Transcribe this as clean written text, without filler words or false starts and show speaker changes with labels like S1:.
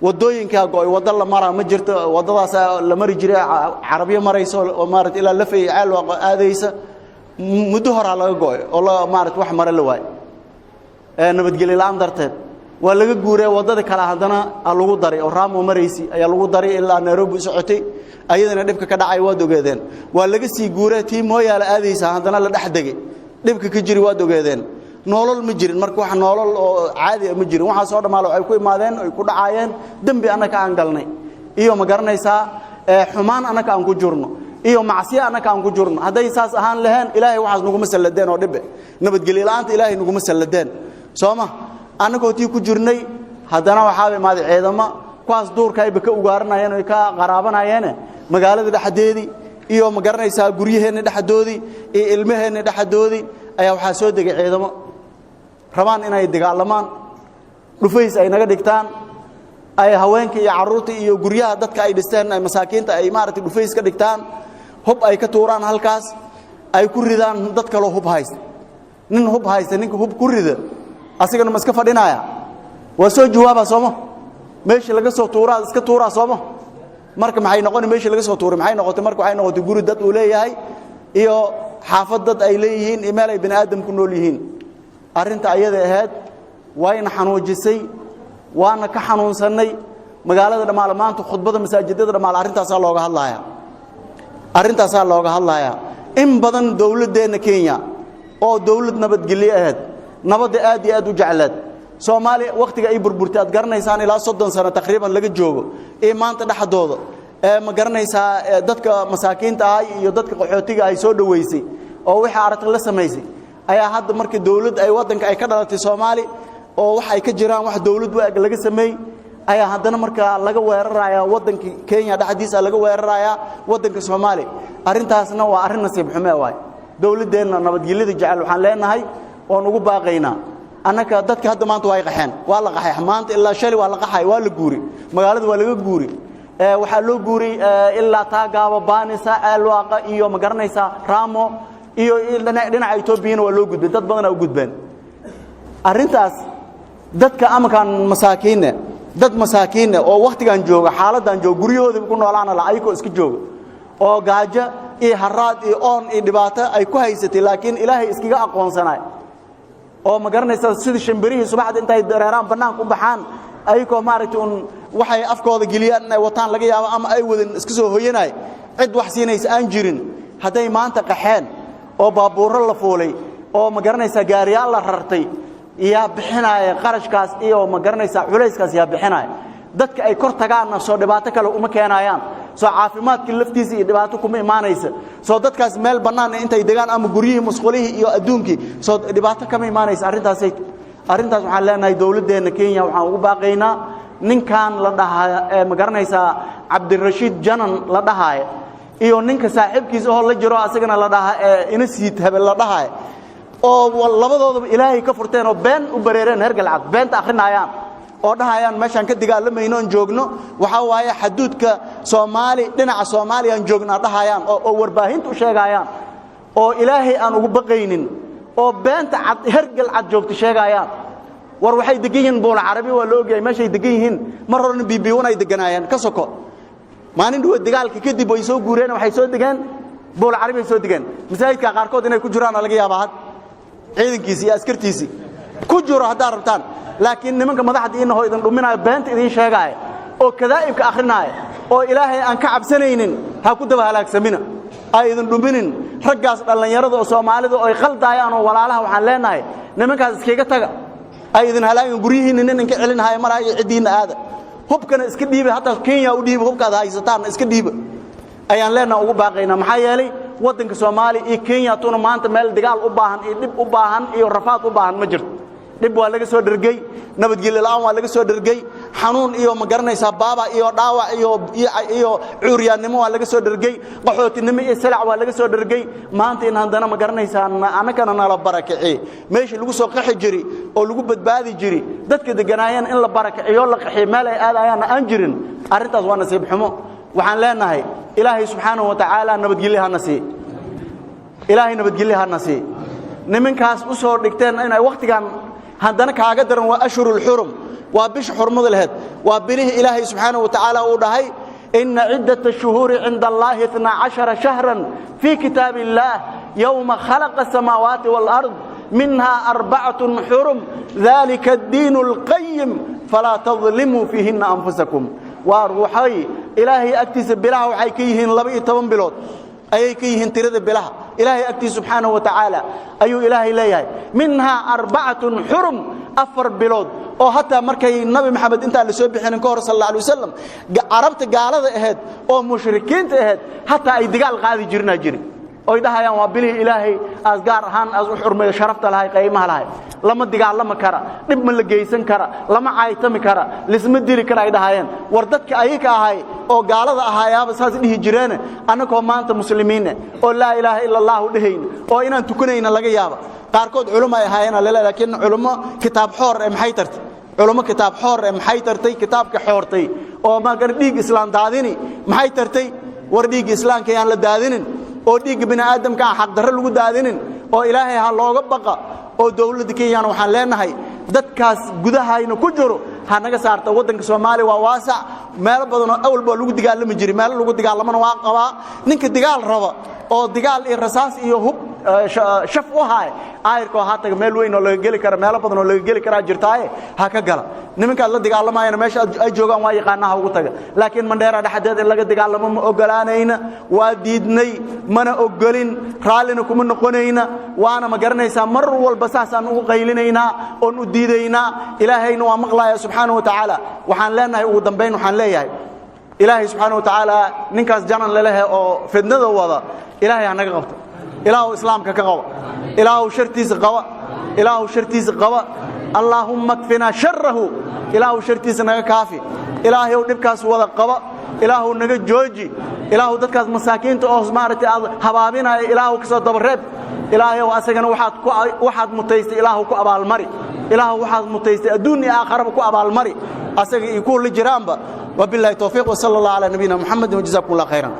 S1: wadooyinka go'ay wada la maraa ma jirto wadadaas la mari jiray Carabiya marayso oo maartay ilaa lafay caal waa aadaysa muddo hore laga go'ay oo la maartay wax mara la waay nabadgelyo la'aan darteed waa laga guuray wadada kala hadana lagu daray oo Raamo maraysi ayaa lagu daray ilaa Nairobi socotay ayadana dhibka ka dhacay waa dogeedeen waa laga sii guuray tii mooyaala aadaysa hadana la dhaxdagay dhibka ka jiri waa dogeedeen nolol ma jirin marka wax nolol oo caadi ma jirin waxa soo dhamaalo ay ku imaadeen ay ku dhacaayeen dambi anaka aan galnay iyo ma garanaysaa xumaan anaka aan ku jirno iyo macsiyo anaka aan ku jirno haday saas ahaan lahayn ilaahay waxaas nagu masaladeen oo dhibe nabadgelyo la'aanta ilaahay nagu masaladeen sooma anagoo tii ku jirnay hadana waxa imaad ciidamo kuwaas duurka ay ka ugaaranayeen oo ka qaraabanayeen magaalada dhaxdeedii iyo ma garanaysaa guryaheena dhaxdoodii ee ilmaheena dhaxdoodii ayaa waxa soo degay ciidamo rabaan inay dagaalamaan dhufays ay naga dhigtaan ay haweenka iyo caruurta iyo guryaha dadka ay dhisteen ay masaakiinta ay maartay dhufays ka dhigtaan hub ay ka tuuraan halkaas ay ku ridaan dad kale hub haysta nin hub haysta ninka hub ku rida asigana ma iska fadhinaya waa soo jawaaba Soomo meeshii laga soo tuuraa iska tuuraa Soomo marka maxay noqon meeshii laga soo tuuray maxay noqotay marka waxay noqotay guri dad uu leeyahay iyo xaafad dad ay leeyihiin meel ay bini'aadam ku nool yihiin arinta ayada ahayd wayna xanuujisay waana ka xanuunsanay magaalada dhamaal maanta khudbada masaajidada dhamaal arintaas looga hadlayaa in badan dawladeena Kenya oo dawlad nabadgelyo ahayd nabada aad iyo aad u jeclaad Soomaaliya waqtiga ay burburtay aad garanaysaan ilaa 30 sano taqriiban laga joogo ee maanta dhaxdooda ma garanaysaa dadka masaakiinta ah iyo dadka qaxootiga ay soo dhaweysay oo waxa aragtay la sameysay ayaa hadda markii dawlad ay wadanka ay ka dhalatay Soomaali oo wax ay ka jiraan wax dawlad laga sameeyay ayaa haddana marka laga weerarayaa wadanka Kenya dhaxdiisa laga weerarayaa wadanka Soomaali arintaasna waa arin nasiib xumo waay dawladeena nabadgelyada jecel waxaan leenahay oo ugu baaqaynaa anaka dadka hadda maanta way qaxeen waa la qaxay maanta ilaa shalay waa la qaxay waa la guuri magaalada waa laga guuri waxa loo guuri ilaa taagaaba baanisa alwaaqa iyo ma garanaysaa Raamo iyo dhinaca Itoobiya waa loo gudbay dad badan oo gudbeen arintaas dadka amakan masaakiin oo waqtigan jooga xaaladan jooga guriyooda ku noolaana la ayko iska jooga oo gaajo iyo haraad iyo oon iyo dhibaato ay ku haysatay laakiin Ilaahay iskaga aqoonsanay oo ma garanaysaa sida shimbirihi subaxda intay dareeraan banaanka u baxaan ayko maaragtay waxay afkooda geliyaan inay wataan laga yaabo ama ay wadan iska soo hooyanay cid wax siinaysa aan jirin haday maanta qaxeen oo baabuuro la fuulay oo ma garanaysaa gaariyaal la rartay iyo bixinaya qarashkaas iyo ma garanaysaa culayskaas yaa bixinaya dadka ay kor tagaan soo dhibaato kale uma keenayaan soo caafimaadka laftiisa iyo dhibaato kuma imaanaysa soo dadkaas meel banaan intay degaan ama guriyihii musqulihii iyo adduunkii soo dhibaato kama imaanaysa arintaas waxaan leenahay dawladeena Kenya waxaan ugu baaqaynaa ninkan la dhahaa ma garanaysaa Cabdirashiid Janan la dhahaa iyo ninka saaxiibkiisa oo la jiro asagana la dhahaa ina siid habel la dhahaa oo labadooduba Ilaahay ka furteen oo been u bareereen hergal cad beenta akhrinayaan oo dhahayaan meeshan ka dagaalamayno joogno waxa waaye xuduudka Soomaali dhinaca Soomaaliya aan joogna dhahayaan oo warbaahintu sheegayaan oo Ilaahay aan ugu baqaynin oo beenta cad hergal cad joogto sheegayaan war waxay degan yihiin bool Carabi waa loo geeyay meeshay degan yihiin mar horena BB1 ay deganayaan ka soko maalin dhow dagaalka kadib way soo guureen waxay soo degan bool Carabi soo degan masaajidka qaarkood inay ku jiraan laga yaabaa ciidankiisa iyo askartiisa ku jiro hadaa rabtaan laakiin nimanka madaxda inoo idan dhuminayo beenta idin sheegay oo kadaa'ibka akhrinay oo Ilaahay aan ka cabsanaynin ha ku daba halaagsamina ay idan dhuminin raggaas dhalinyarada oo Soomaalida oo ay qaldayaan oo walaalaha waxaan leenahay nimankaas iskaga taga ay idan halaagin guriyihiin ninka celinahay maraayo cidiina aada hubkana iska dhiibay hatta Kenya u dhiibay hubkaada haysataan iska dhiibay ayaan leenahay ugu baaqaynaa maxaa yeelay wadanka Soomaali iyo Kenya tuna maanta meel dagaal u baahan iyo dib u baahan iyo rafaad u baahan ma jirto dib waa laga soo dhargay nabadgelyo la'aan waa laga soo dhargay xanuun iyo ma garanaysaa baaba iyo dhaawac iyo cuuryaannimo waa laga soo dhargay qaxootinimo iyo salac waa laga soo dhargay maanta in handana ma garanaysaa anakana nala barakacay meeshii lagu soo qaxi jiri oo lagu badbaadi jiri dadka deganaayeen in la barakaciyo la qaxi meel ay aadayaan aan jirin arintaas waa nasiib xumo waxaan leenahay Ilaahay subhanahu wa ta'ala nabadgelyo ha nasiib Ilaahay nabadgelyo ha nasiib nimankaas u soo dhigteen inay waqtigan haddana kaaga daran waa ashhurul hurum وبش حرمض الهد وبله إلهي سبحانه وتعالى ودهي إن عدة الشهور عند الله 12 شهرا في كتاب الله يوم خلق السماوات والأرض منها 4 حرم ذلك الدين القيم فلا تظلموا فيهن أنفسكم وروحي إلهي أكتسب بلاه وحيكيهن لبئي 10 بلود أي كيهن ترد بلاه إلهي أكتسب سبحانه وتعالى أي إلهي ليه منها 4 حرم 4 بلود oo hatta markay nabi maxamed inta la soo bixin ka hor sallallahu alayhi wasallam arabta gaalada ahayd oo mushrikiinta ahayd hatta ay digaal qaadi jirna jiri oo idahayaan waa bilih ilaahay asgaar ahaan as u xurmeeyo sharafta lahay qiimaha lahay lama digaalama kara dib ma la geysan kara lama caaytami kara lisma diri kara idahayaan war dadka ayika ahay oo gaalada ahaayaba saas dhihi jireen anagoo maanta muslimiin oo la ilaaha illa allah dhahayn oo inaan tukanayna laga yaabo qaarkood culimo ay ahaayeen laakiin culimo kitaab xoor ee maxay tartay علماء كتاب حور محي ترتي كتاب كحورتي أو ما قال ديق إسلام داديني محي ترتي ورديق إسلام كيان لدادينن أو ديق بني آدم كان حق در لو دادينن أو إلهي هاللوغ بقى أو دولة كيان وحن لنا هاي دتكاس جودها إنه كجرو هنجا صارت ودن كسومالي وواسع ما بدنا أول بلوغ دجال مجري ما لوغ دجال لمن واقعا نك دجال روا أو دجال الرصاص يهوب شفوهاي ayrko haata meel weyn oo laga gali karo meel badan oo laga gali kara jirtaaye ha ka gala nimanka la dagaalamaayna meesha ay joogan waa yaqaanaha ugu taga laakiin mandheera dhaxdeed in laga dagaalamo ma ogolaanayna waa diidnay mana ogolin raalina kuma noqonayna waana ma garanaysaa mar walba saasaan ugu qaylinayna oo u diidayna ilaahayna waa maqlaaya subhanahu wa ta'ala waxaan leenahay ugu dambeyn waxaan leeyahay ilaahay subhanahu wa ta'ala ninkaas janan leeyahay oo fidnada wada ilaahay anaga qabto ilaahu islaamka ka qaba إله شرتيس قوا إله شرتيس قوا اللهم اكفنا شره إله شرتيس نجا كافي إله يودب كاس وذا قوا إله نجا جوجي إله دكاس مساكين تأوز مارتي حبابنا إله كسر دبرب إله واسجن واحد متيست إله كو أبا المري إله واحد متيست الدنيا آخر كو أبا المري أسجن يكون لجرامبا وبالله التوفيق وصلى الله على نبينا محمد وجزاكم الله خيرا